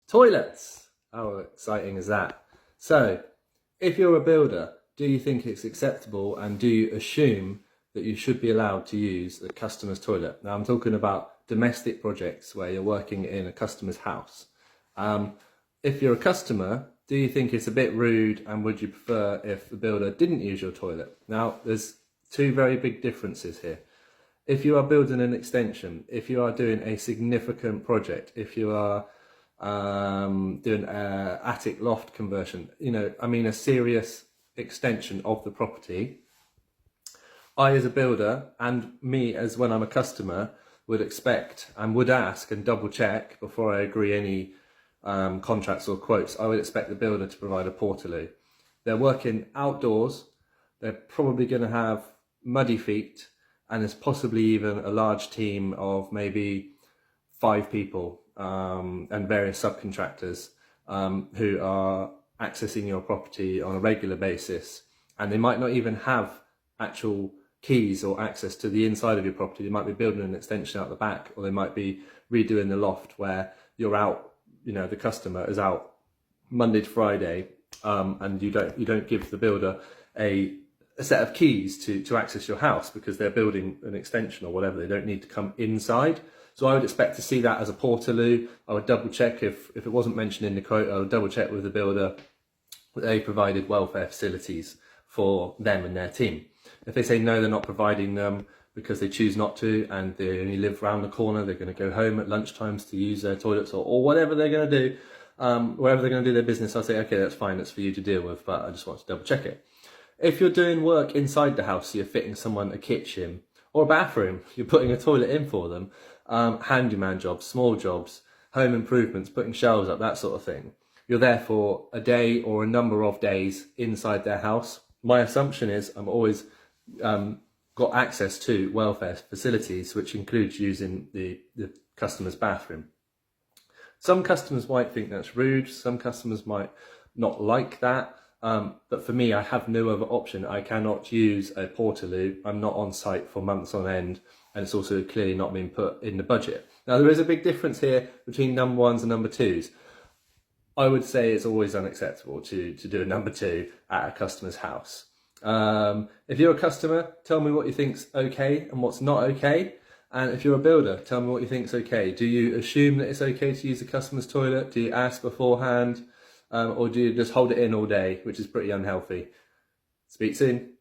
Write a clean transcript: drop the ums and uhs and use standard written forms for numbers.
Toilets! How exciting is that? So, if you're a builder, do you think it's acceptable and do you assume that you should be allowed to use the customer's toilet? Now I'm talking about domestic projects where you're working in a customer's house. If you're a customer, do you think it's a bit rude and would you prefer if the builder didn't use your toilet? Now there's two very big differences here. If you are building an extension, if you are doing a significant project, if you are doing an attic loft conversion, a serious extension of the property, I as a builder and me as when I'm a customer would expect and would ask and double check before I agree any contracts or quotes. I would expect the builder to provide a portaloo. They're working outdoors, they're probably going to have muddy feet, and there's possibly even a large team of maybe 5 people and various subcontractors who are accessing your property on a regular basis, and they might not even have actual keys or access to the inside of your property. They might be building an extension out the back, or they might be redoing the loft where you're out, the customer is out Monday to Friday, and you don't give the builder a set of keys to access your house because they're building an extension or whatever. They don't need to come inside. So I would expect to see that as a portaloo. I would double check if it wasn't mentioned in the quote. I would double check with the builder that they provided welfare facilities for them and their team. If they say no, they're not providing them because they choose not to and they only live around the corner, they're going to go home at lunchtimes to use their toilets or whatever they're going to do, wherever they're going to do their business, I'll say, okay, that's fine, that's for you to deal with, but I just want to double check it. If you're doing work inside the house, so you're fitting someone a kitchen or a bathroom, you're putting a toilet in for them, handyman jobs, small jobs, home improvements, putting shelves up, that sort of thing. You're there for a day or a number of days inside their house. My assumption is I'm always got access to welfare facilities, which includes using the customer's bathroom. Some customers might think that's rude, some customers might not like that, but for me, I have no other option. I cannot use a portaloo. I'm not on site for months on end, and it's also clearly not been put in the budget. Now, there is a big difference here between number ones and number twos. I would say it's always unacceptable to do a number 2 at a customer's house. If you're a customer, tell me what you think's okay and what's not okay. And if you're a builder, tell me what you think's okay. Do you assume that it's okay to use the customer's toilet? Do you ask beforehand? Or do you just hold it in all day, which is pretty unhealthy? Speak soon.